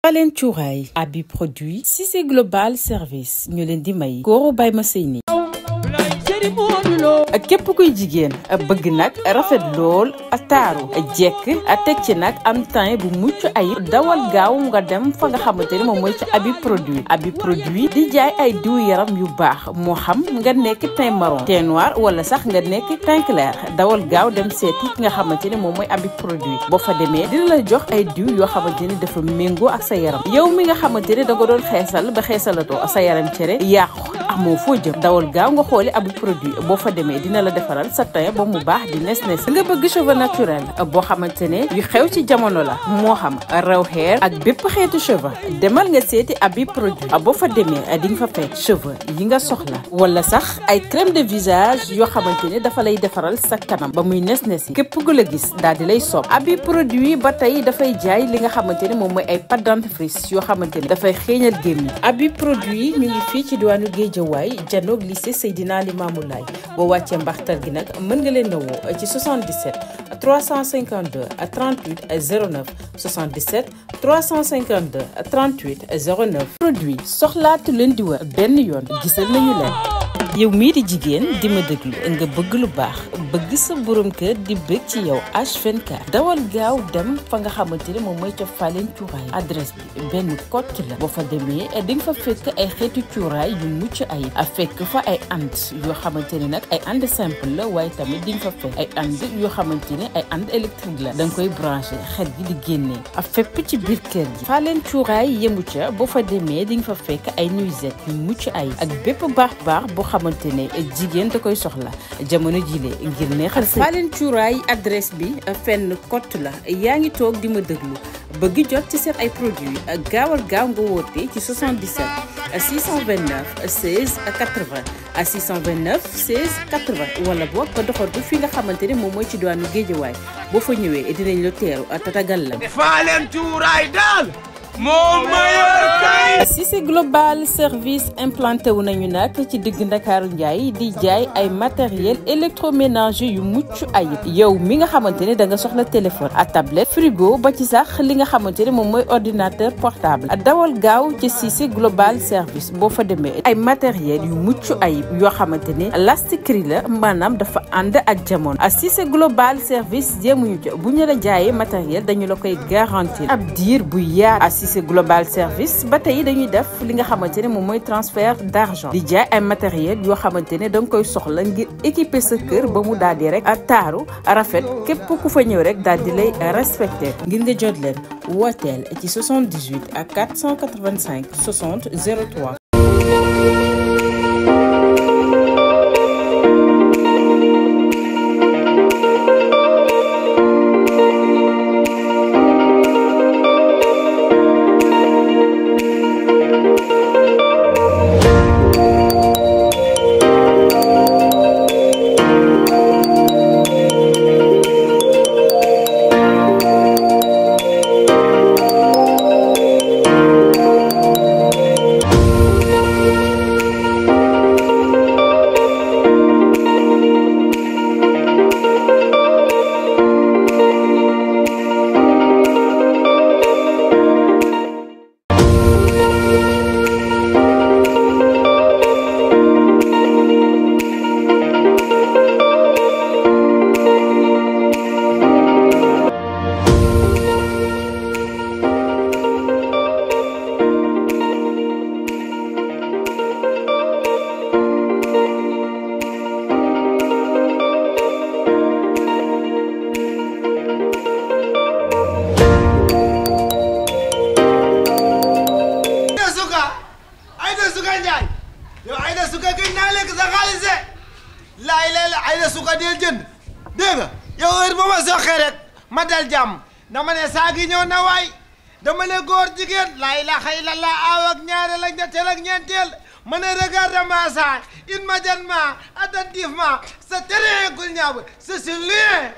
Falen cuuraay abi produit Cissé Global Service ñu leen di may góoru bay ma sëy ni képp kuy jigéen bëgg nag rafet lool taaru jekk teg ci nag am teint bu mucc ayib dawal gaaw nga dem fa nga xamante ni moom mooy ci abi produit di jaay ay diw yaram yu baax moo xam nga nekk teint marron teint noir wala sax nga nekk teint clair dawal gaaw dem seeti nga xamante ni moom mooy abi produit boo fa demee dina la jox ay diw yoo xamante ni dafa méngoo ak sa yaram yow mi nga xamante ni da nga doon xeesal ba xeesalatoo sa yaram cere yàqu amoo foo jëm dawal gaaw nga xooli abi produit boo fa demee dina la defaral sa teint ba mu baax di nes nga bëgg cheveux naturel boo xamante ne yu xew ci jamono la moo xam raw hair ak bépp xeetu cheveux demal nga seeti abi produit boo fa demee di nga fa fekk cheveux yi nga soxla wala sax ay crème de visage yoo xamante ne dafa lay defaral sa kanam ba muy nes yi képp ku la gis daal di lay sopp abi produit ba tey dafay jaay li nga xamante ne moom mooy ay pâte dentifrice yoo xamante ne dafay xeeñal gémmiñ abi produit mi ngi fii ci diwaanu Guédiawaye janoog lycée Seydina Limamou Laye boo wàccee mbaxtal gi nag mën nga leen a woo ci 77 352 38 09 77 352 38 09 produit soxlaatu leen di wër benn yoon gisal nañu leen. yow mii di jigéen di ma déglu nga bëgg lu baax bëgg sa borom kër di bëgg ci yow H24 dawal gaaw dem fa nga xamante ne moom mooy ca Falen cuuraay adresse bi benn kott la boo fa demee di nga fa fekk ay xeetu cuuraay yu mucc ayib a fekk fa ay and yoo xamante ne nag ay and simple la waaye tamit di nga fa fekk ay and yoo xamante ne ay and électrique la da nga koy branché xet gi di génnee a fépp ci biir kër gi Falen cuuraay yemu ca boo fa demee di nga fa fekk ay nuisette yu mucc ayib ak bépp baax boo xamante ne jigéen da koy soxla jamono jile ngir neexal sa Falen cuuraay adresse bi fenn kott la yaa ngi toog di ma déglu bëgg jot ci seen ay produits gaawal gaaw nga woote ci 77 629 16 80 629 16 80 wala boog nga doxantu fi nga xamante ne moom mooy ci diwaanu Guédiawaye boo fa ñëwee dinañ la teeru tatagal la. Falen cuuraay daal moo mayor kay. Cissé Global Service implanté wu nañu nag ci digg Ndakaaru Njaay di jaay ay matériel électroménager yu mucc ayib yow mi nga xamante ne da nga soxla téléphone à tablette frigo ba ci sax li nga xamante ne moom mooy ordinateur portable dawal gaaw ci Cissé Global Service boo fa demee ay matériel yu mucc ayib yoo xamante ne lastikri la maanaam dafa ànd ak jamono Cissé Global Service jéemuñu ca bu ñu la jaayee matériel dañu la koy garantir ab diir bu yaatu Cissé Global Service ba tey dañuy def li nga xamante ne moom mooy transfert d'argent di jaay ay matériel yoo xamante ne da nga koy soxla ngir équiper sa kër ba mu daal di rek taaru rafet képp ku fa ñëw rek daal di lay respecté ngir nga jot leen wooteel ci 78 ak 485 60 03. Ayda suka del jënd dégg nga yow heure ba ma soxee rek ma dal jàmm dama ne saagi ñëw na waay dama ne góor jigéen laa ilaaha illallah aw ak ñaareel ak ñetteel ak ñeenteel ma ne regarde-moi ça immédiatement attentivement c'est très agréable c'est lien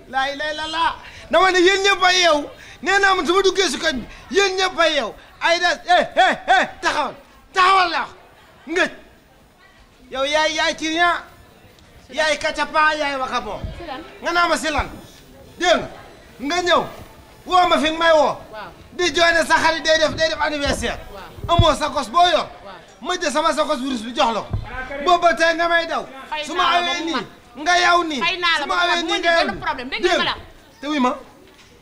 laa ilaaha illallah dama ne yéen ñëpp a yeew nee naa man su ma duggee si koñ bi yéen ñëpp a yeew Ayda taxawal la ngëj yow yaay client yaay kacapa yaay waxabo nga naa ma si lan dégg nga ñëw woo ma fi may woo di jooy ne sa xarit day def anniversaire amoo sa kos boo yor ma jël sama sa kos virus bi jox la ko boobu ba tey nga may daw su ma awee nii nga yaw nii su ma awee nii nga yaw nii te wi ma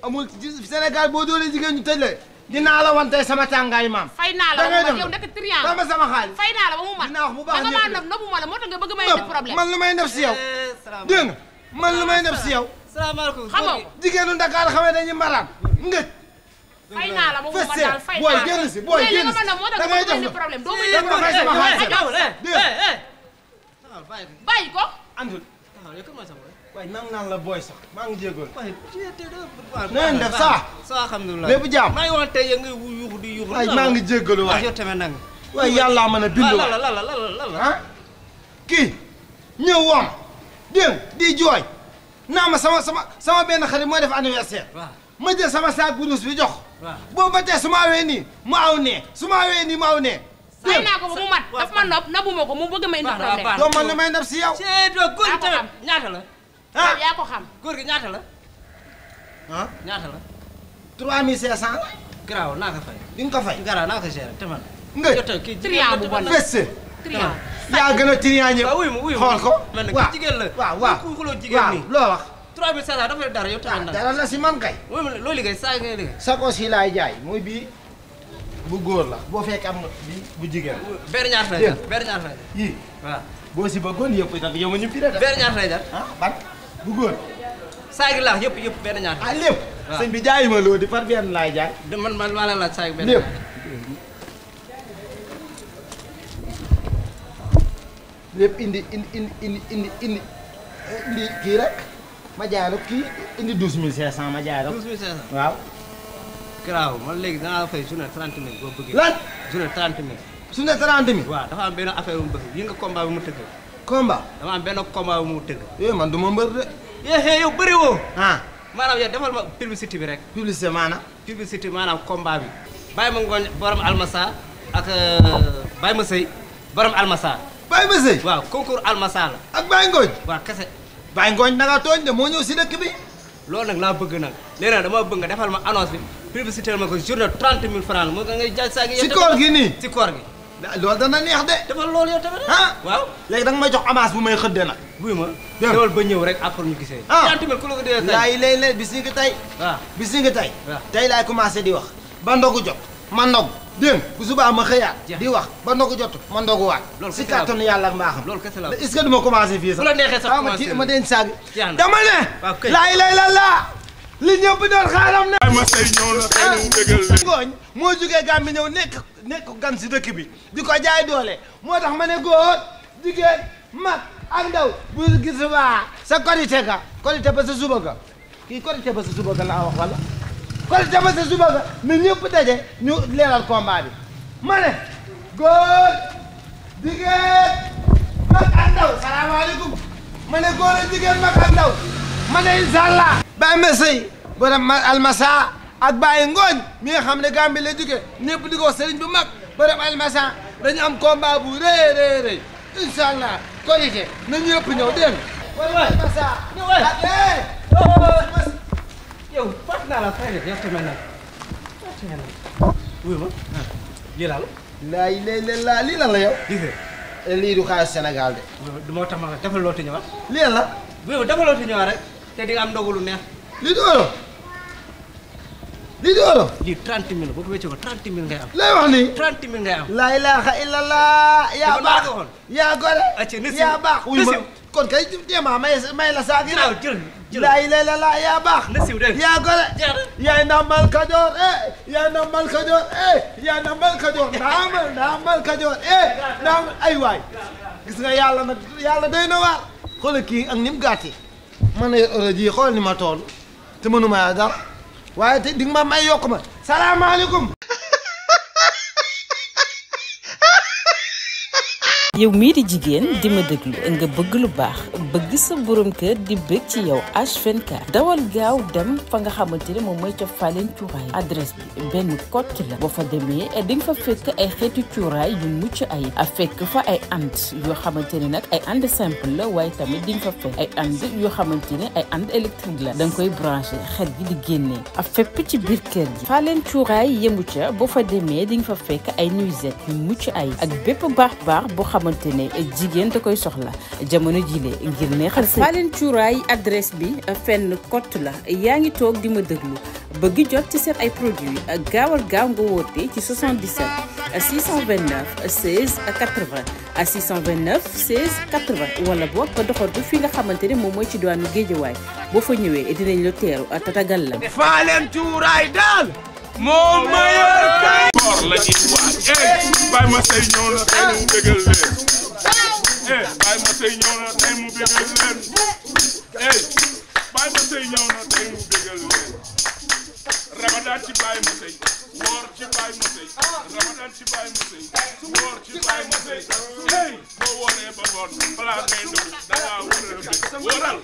amul Sénégal boo doolee jigéen ñu tëj la dinaa la wan tey sama tàngaay maam fay naa la ba mu yow nekk triant ba ma sama xaalis fay naa la ba mu mat dinaa wax bu baax ñëpp de nobu ma la moo tax nga bëgg may indi problème man lu may def si yow dégg nga man lu may def si yow salaamaaleykum xamoo jigéenu Dakar xamee dañuy mbaraan ngëj fay naa la ba mu mat daal fay booy génn si booy génn si moo tax nga bëgg indi problème doo may indi fay sama problème bàyyi ko andul waaye nang naan la booy sax maa ngi jégoon waaye neen def ça alhamdulilah lépp jaam maa ngi wax tey nga yuuxu di yuuxu waaye maa ngi jéggalu waay yow tamit nang waaye yàllaa mën a bind waay la ah kii ñëw woom dégg di jooy naa ma sama benn xarit mooy def anniversaire ma jël sama saak bu ruus bi jox boobu ba tey su ma awee nii mu aw nee su ma awee nii mu aw nee fay naa ko ba mu mat daf ma nopp nabuma ko mu bëgg ma indi problème doo man li may def si yow góor gi tamit ñaata la ah yaa ko xam góor gi ñaata la ah ñaata la 3500 la garaaw naa ko fay di nga ko fay garaaw naa ko gérer te man nga triant bu bon fesse triant yaa gën a triant ñëpp wuy ma xool ko man nag waaw jigéen la waaw ku xuloo jigéen nii loo wax 3500 dafa dara yow tamit nag dara la si man kay wuy ma loo liggéey saa ngay liggéey sakos yi laay jaay mooy bii bu góor la boo fekk am nga bii bu jigéen benn ñaata lay jar benn ñaata lay jar yii waaw boo si bëggoon yëpp itam yow ma ñu fi de benn ñaata lay jar ah ban bu góor saa gi laax yëpp benn ñaata ah lépp waaw sëñ bi jaayi ma loo di par benn laay jaay man maa la laaj saa gi benn lépp lépp indi kii rek ma jaay rek kii indi 12500 ma jaay rek 12500 waaw garaaw man léegi danaa la fay journée 30 000 boo bëggee lan journée 30 000 su ne 30 000 waaw dafa am benn affaire bu mu bëgg yi nga combat bi mu tëgg combat dama am benn combat bu mu tëgg man du ma mbër de yow bëri woo ah maanaam yow defal ma publicité bi rek publicité maanaam publicité maanaam combat bi bàyyi ma ngooñ borom almasa ak bàyyi ma sëy borom almasa Baye ma sëy waaw concours almasa la ak Baye Ngooñ waaw kese Baye Ngooñ da nga tooñ de moo ñëw si dëkk bi loolu nag laa bëgg nag léegi nag dama bëgg nga defal ma annonce bi publicité ma ko journée 30 000 francs moo nga ngay jaay saa gi si koor gi nii si koor gi loolu dana neex de defal loolu yow tamit ah waaw léegi da nga may jox avance bu may xëddee nag buy ma dewal ba ñëw rek après ñu gisee 30 000 ku la ko dee tey laay lay bis ni nga tey waaw bis ni nga tey waaw tey laay commencé di wax ba ndogu jot ma ndogu dégg bu subaa ma xëyaat di wax ba ndogu jot ma ndoguwaat si kàttanu yàlla ak mbaaxam loolu kese la est-ce que du ma commencé fii sax bu la neexee sax commencé ma denc saag jeex na dama ne laay lay la laa li ñëpp doon xaaram ne ma say ñëw na tey mu bégal leen ngooñ moo jógee Gàmbi ñëw nekk gan si dëkk bi di ko jaay doole moo tax ma ne góor jigéen mag ak ndaw bu gis waa sa korité ga korité ba sa suba ga kii korité ba sa suba ga laa wax wala korité ba sa suba ga na ñëpp daje ñu leeral combat bi ma ne góor jigéen mag ak ndaw salaamaaleykum ma ne góor ak jigéen mag ak ndaw ma ne inshallah Baye Mbaye borom almasa ak Baye Ngooñ mi nga xam ne Gàmbi la jóge ñëpp di ko sëriñ bu mag borom almasa dañu am combat bu rëy inshallah korité na ñëpp ñëw dégg nga almasa yow fat naa la fay yow tamit nag wuy ma lii la laa lii lan la yow gisee lii du xaalis Sénégal de du moo tax ma defal loo ti ñëwaat lii lan la wuy ma defal loo ti ñëwaat rek te di nga am ndogu lu neex lii du euro lii du euro lii 30 000 boo ko wéccee ko 30 000 ngay am lay wax nii 30 000 ngay am laa ilaaha illallah yaa baax yaa gore yaa baax wuy ma kon kay jéema may la saagi ginnaaw jël laa ilaaha illallah yaa baax na siw dégg yaa gore yaay ndambal Kajoor yaay ndambal Kajoor yaay ndambal Kajoor ndambal Kajoor ndambal ay waay gis nga yàlla nag yàlla doy na waar xoolal kii ak ni mu gàttee man na yor ji xool ni ma toll te mënuma dara waaye te di nga ma may yokk ma salaamaaleykum yow mii di jigéen di ma déglu nga bëgg lu baax bëgg sa borom kër di bëgg ci yow H24 dawal gaaw dem fa nga xamante ne moom mooy ca Falen cuuraay adresse bi benn kott la boo fa demee di nga fa fekk ay xeetu cuuraay yu mucc ay fekk fa ay and yoo xamante ne nag ay and simple la waaye tamit di nga fa fekk ay and yoo xamante ne ay and électrique la da nga koy branché xet gi di génnee fépp ci biir kër gi Falen cuuraay yemu ca boo fa demee di nga fa fekk ay nuisette yu mucc ay ak bépp baax boo xamante ne jigéen da koy soxla jamono jile ngir neexal sa Falen cuuraay adresse bi fenn kott la yaa ngi toog di ma déglu bëgg jot ci seen ay produits gaawal gaaw nga woote ci 77 629 16 80 629 16 80 wala boog nga doxantu fi nga xamante ne moom mooy ci diwaanu Géejawaay boo fa ñëwee dinañ la teeru tatagal la. Falen cuuraay daal moo mayor kay. koor la ñuy waaj Baye Masseye ñëw na tey mu bégal leen Baye Masseye ñëw na tey mu bégal leen Baye Masseye ñëw na tey mu bégal leen Ramadan ci Baye Masseye woor ci Baye Masseye Ramadan ci Baye Masseye woor ci Baye Masseye boo wooree ba ngoon balaa ngay ndogu da ngaa war a wóoral